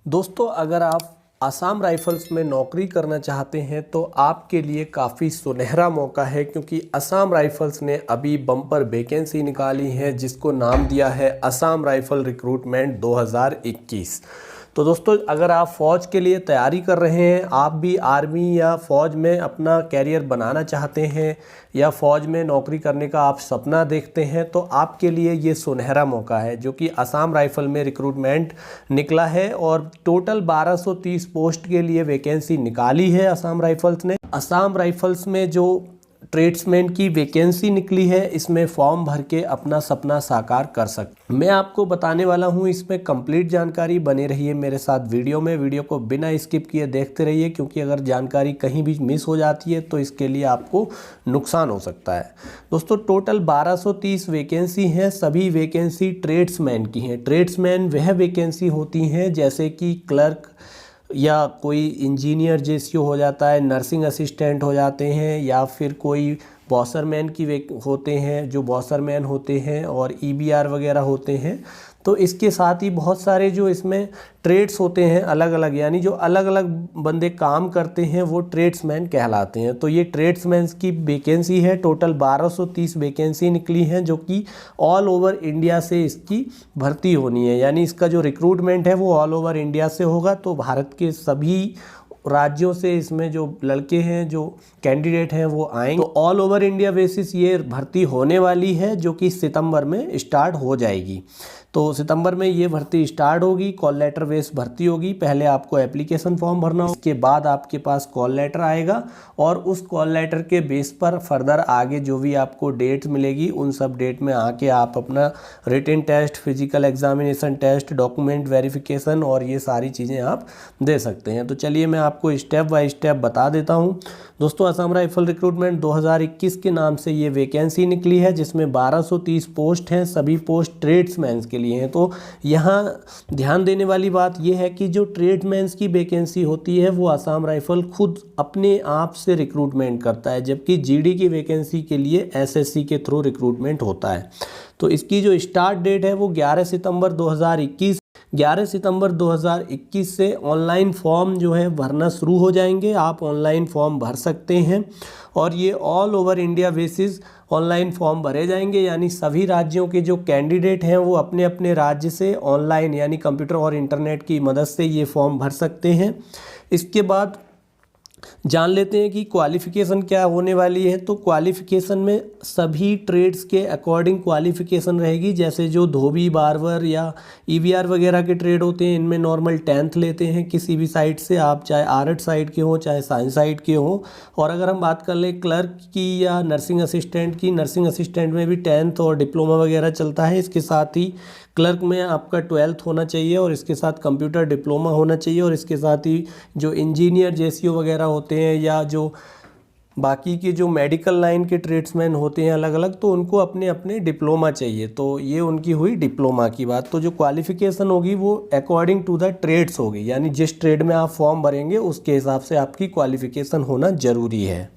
दोस्तों, अगर आप आसाम राइफल्स में नौकरी करना चाहते हैं तो आपके लिए काफ़ी सुनहरा मौका है, क्योंकि आसाम राइफल्स ने अभी बम्पर वैकेंसी निकाली है जिसको नाम दिया है आसाम राइफल रिक्रूटमेंट 2021। तो दोस्तों, अगर आप फ़ौज के लिए तैयारी कर रहे हैं, आप भी आर्मी या फ़ौज में अपना कैरियर बनाना चाहते हैं या फ़ौज में नौकरी करने का आप सपना देखते हैं, तो आपके लिए ये सुनहरा मौका है जो कि आसाम राइफल में रिक्रूटमेंट निकला है। और टोटल 1230 पोस्ट के लिए वैकेंसी निकाली है आसाम राइफल्स ने। आसाम राइफल्स में जो ट्रेड्समैन की वैकेंसी निकली है, इसमें फॉर्म भर के अपना सपना साकार कर सकते। मैं आपको बताने वाला हूं, इसमें कंप्लीट जानकारी। बने रहिए मेरे साथ वीडियो को बिना स्किप किए देखते रहिए, क्योंकि अगर जानकारी कहीं भी मिस हो जाती है तो इसके लिए आपको नुकसान हो सकता है। दोस्तों, टोटल 1230 वैकेंसी हैं। सभी वैकेंसी ट्रेड्समैन की हैं। ट्रेड्समैन वह वैकेंसी होती हैं जैसे कि क्लर्क या कोई इंजीनियर जेसीओ हो जाता है, नर्सिंग असिस्टेंट हो जाते हैं, या फिर कोई बॉसरमैन की होते हैं जो बॉसरमैन होते हैं, और ईबीआर वगैरह होते हैं। तो इसके साथ ही बहुत सारे जो इसमें ट्रेड्स होते हैं अलग अलग, यानी जो अलग अलग बंदे काम करते हैं वो ट्रेड्समैन कहलाते हैं। तो ये ट्रेड्समैन की वैकेंसी है। टोटल 1230 वैकेंसी निकली हैं जो कि ऑल ओवर इंडिया से इसकी भर्ती होनी है, यानी इसका जो रिक्रूटमेंट है वो ऑल ओवर इंडिया से होगा। तो भारत के सभी राज्यों से इसमें जो लड़के हैं, जो कैंडिडेट हैं, वो आएंगे। तो ऑल ओवर इंडिया बेसिस ये भर्ती होने वाली है जो कि सितंबर में स्टार्ट हो जाएगी। तो सितंबर में ये भर्ती स्टार्ट होगी। कॉल लेटर बेस भर्ती होगी। पहले आपको एप्लीकेशन फॉर्म भरना होगा, इसके बाद आपके पास कॉल लेटर आएगा, और उस कॉल लेटर के बेस पर फर्दर आगे जो भी आपको डेट्स मिलेगी उन सब डेट में आके आप अपना written test, physical examination test, document verification और ये सारी चीज़ें आप दे सकते हैं। तो चलिए मैं आपको स्टेप बाय स्टेप बता देता हूँ। दोस्तों, आसाम राइफल रिक्रूटमेंट 2021 के नाम से ये वैकेंसी निकली है जिसमें 1230 पोस्ट हैं। सभी पोस्ट ट्रेड्समैन के लिए हैं। तो यहाँ ध्यान देने वाली बात यह है कि जो ट्रेडमैन की वैकेंसी होती है वो आसाम राइफल खुद अपने आप से रिक्रूटमेंट करता है, जबकि जीडी की वैकेंसी के लिए एसएससी के थ्रू रिक्रूटमेंट होता है। तो इसकी जो स्टार्ट डेट है वो 11 सितंबर 2021 से ऑनलाइन फॉर्म जो है भरना शुरू हो जाएंगे। आप ऑनलाइन फॉर्म भर सकते हैं, और ये all over India basis online form भरे जाएंगे, यानी सभी राज्यों के जो कैंडिडेट हैं वो अपने अपने राज्य से ऑनलाइन यानी कंप्यूटर और इंटरनेट की मदद से ये फॉर्म भर सकते हैं। इसके बाद जान लेते हैं कि क्वालिफ़िकेशन क्या होने वाली है। तो क्वालिफ़िकेशन में सभी ट्रेड्स के अकॉर्डिंग क्वालिफ़िकेशन रहेगी। जैसे जो धोबी, बार्बर या ईवीआर वगैरह के ट्रेड होते हैं, इनमें नॉर्मल 10th लेते हैं किसी भी साइड से, आप चाहे आर्ट साइड के हो चाहे साइंस साइड के हो। और अगर हम बात कर लें क्लर्क की या नर्सिंग असिस्टेंट की, नर्सिंग असिस्टेंट में भी 10th और डिप्लोमा वगैरह चलता है। इसके साथ ही क्लर्क में आपका 12th होना चाहिए, और इसके साथ कंप्यूटर डिप्लोमा होना चाहिए, और इसके साथ ही जो इंजीनियर जेसीओ वगैरह होते हैं या जो बाकी के जो मेडिकल लाइन के ट्रेड्समैन होते हैं अलग अलग, तो उनको अपने अपने डिप्लोमा चाहिए। तो ये उनकी हुई डिप्लोमा की बात। तो जो क्वालिफ़िकेशन होगी वो अकॉर्डिंग टू द ट्रेड्स होगी, यानी जिस ट्रेड में आप फॉर्म भरेंगे उसके हिसाब से आपकी क्वालिफ़िकेशन होना ज़रूरी है।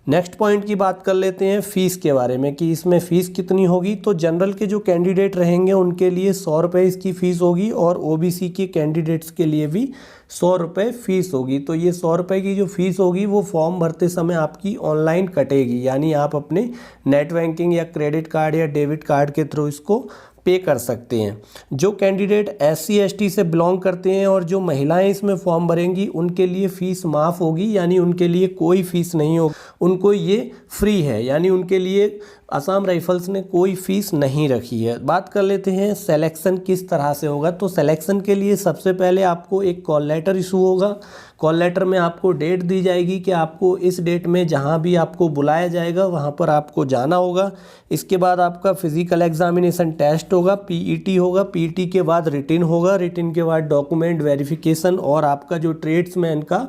नेक्स्ट पॉइंट की बात कर लेते हैं फ़ीस के बारे में कि इसमें फ़ीस कितनी होगी। तो जनरल के जो कैंडिडेट रहेंगे उनके लिए 100 रुपये इसकी फ़ीस होगी, और ओबीसी के कैंडिडेट्स के लिए भी 100 रुपये फ़ीस होगी। तो ये 100 रुपये की जो फ़ीस होगी वो फॉर्म भरते समय आपकी ऑनलाइन कटेगी, यानी आप अपने नेट बैंकिंग या क्रेडिट कार्ड या डेबिट कार्ड के थ्रू इसको पे कर सकते हैं। जो कैंडिडेट SC ST से बिलोंग करते हैं और जो महिलाएं इसमें फॉर्म भरेंगी उनके लिए फ़ीस माफ़ होगी, यानी उनके लिए कोई फ़ीस नहीं होगी, उनको ये फ्री है, यानी उनके लिए आसाम राइफल्स ने कोई फ़ीस नहीं रखी है। बात कर लेते हैं सिलेक्शन किस तरह से होगा। तो सिलेक्शन के लिए सबसे पहले आपको एक कॉल लेटर इशू होगा। कॉल लेटर में आपको डेट दी जाएगी कि आपको इस डेट में जहां भी आपको बुलाया जाएगा वहां पर आपको जाना होगा। इसके बाद आपका फिजिकल एग्जामिनेशन टेस्ट होगा, पीईटी होगा, पीईटी के बाद रिटिन होगा, रिटिन के बाद डॉक्यूमेंट वेरिफिकेशन, और आपका जो ट्रेड्समैन का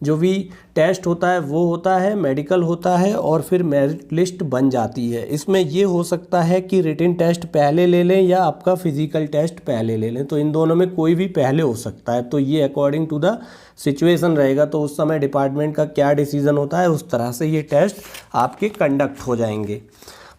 जो भी टेस्ट होता है वो होता है, मेडिकल होता है, और फिर मेरिट लिस्ट बन जाती है। इसमें ये हो सकता है कि रिटन टेस्ट पहले ले लें या आपका फिजिकल टेस्ट पहले ले लें, तो इन दोनों में कोई भी पहले हो सकता है। तो ये अकॉर्डिंग टू द सिचुएशन रहेगा। तो उस समय डिपार्टमेंट का क्या डिसीजन होता है उस तरह से ये टेस्ट आपके कंडक्ट हो जाएंगे।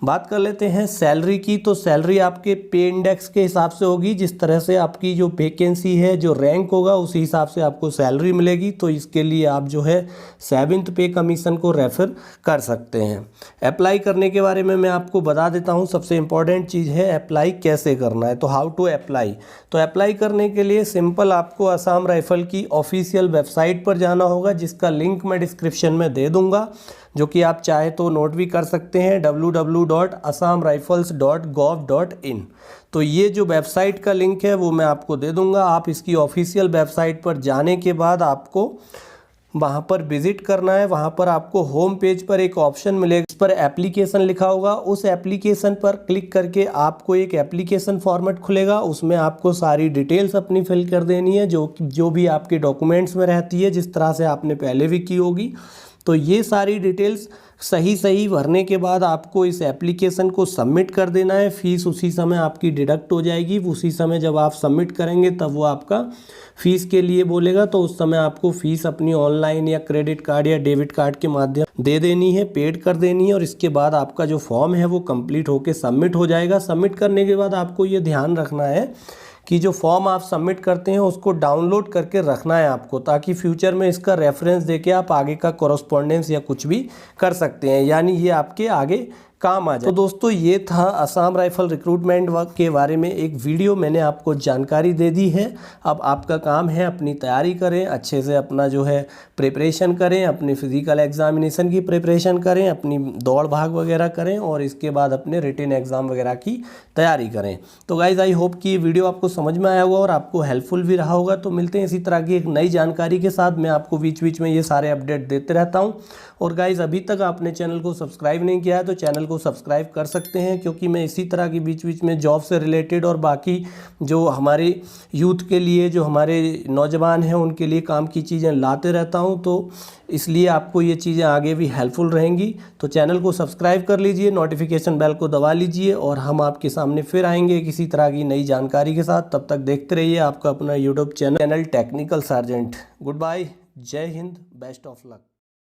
बात कर लेते हैं सैलरी की। तो सैलरी आपके पे इंडेक्स के हिसाब से होगी, जिस तरह से आपकी जो वैकेंसी है, जो रैंक होगा, उसी हिसाब से आपको सैलरी मिलेगी। तो इसके लिए आप जो है 7th पे कमीशन को रेफर कर सकते हैं। अप्लाई करने के बारे में मैं आपको बता देता हूँ। सबसे इम्पॉर्टेंट चीज़ है अप्लाई कैसे करना है। तो हाउ टू अप्लाई, तो अप्लाई करने के लिए सिंपल आपको असम राइफल की ऑफिशियल वेबसाइट पर जाना होगा, जिसका लिंक मैं डिस्क्रिप्शन में दे दूंगा, जो कि आप चाहे तो नोट भी कर सकते हैं, www.assamrifles.gov.in। तो ये जो वेबसाइट का लिंक है वो मैं आपको दे दूंगा। आप इसकी ऑफिशियल वेबसाइट पर जाने के बाद आपको वहाँ पर विजिट करना है। वहाँ पर आपको होम पेज पर एक ऑप्शन मिलेगा, इस पर एप्लीकेशन लिखा होगा। उस एप्लीकेशन पर क्लिक करके आपको एक एप्लीकेशन फॉर्मेट खुलेगा। उसमें आपको सारी डिटेल्स अपनी फिल कर देनी है, जो भी आपके डॉक्यूमेंट्स में रहती है, जिस तरह से आपने पहले भी की होगी। तो ये सारी डिटेल्स सही भरने के बाद आपको इस एप्लीकेशन को सबमिट कर देना है। फीस उसी समय आपकी डिडक्ट हो जाएगी। उसी समय जब आप सबमिट करेंगे तब वो आपका फीस के लिए बोलेगा। तो उस समय आपको फीस अपनी ऑनलाइन या क्रेडिट कार्ड या डेबिट कार्ड के माध्यम दे देनी है, पेड कर देनी है। और इसके बाद आपका जो फॉर्म है वो कंप्लीट होकर सबमिट हो जाएगा। सबमिट करने के बाद आपको ये ध्यान रखना है कि जो फॉर्म आप सबमिट करते हैं उसको डाउनलोड करके रखना है आपको, ताकि फ्यूचर में इसका रेफरेंस देके आप आगे का कॉरेस्पॉन्डेंस या कुछ भी कर सकते हैं, यानी ये आपके आगे काम आ जाए। तो दोस्तों ये था असम राइफल रिक्रूटमेंट के बारे में एक वीडियो, मैंने आपको जानकारी दे दी है। अब आपका काम है अपनी तैयारी करें, अच्छे से अपना जो है प्रिपरेशन करें, अपनी फिजिकल एग्जामिनेशन की प्रिपरेशन करें, अपनी दौड़ भाग वगैरह करें और इसके बाद अपने रिटन एग्ज़ाम वगैरह की तैयारी करें। तो गाइज आई होप कि ये वीडियो आपको समझ में आया होगा और आपको हेल्पफुल भी रहा होगा। तो मिलते हैं इसी तरह की एक नई जानकारी के साथ। मैं आपको बीच बीच में ये सारे अपडेट देते रहता हूँ। और गाइज अभी तक आपने चैनल को सब्सक्राइब नहीं किया है तो चैनल को सब्सक्राइब कर सकते हैं, क्योंकि मैं इसी तरह की बीच बीच में जॉब से रिलेटेड और बाकी जो हमारे यूथ के लिए, जो हमारे नौजवान हैं, उनके लिए काम की चीज़ें लाते रहता हूं। तो इसलिए आपको ये चीज़ें आगे भी हेल्पफुल रहेंगी। तो चैनल को सब्सक्राइब कर लीजिए, नोटिफिकेशन बेल को दबा लीजिए और हम आपके सामने फिर आएंगे किसी तरह की नई जानकारी के साथ। तब तक देखते रहिए आपका अपना YouTube channel technical sergeant. Good bye, जय हिंद, बेस्ट ऑफ लक।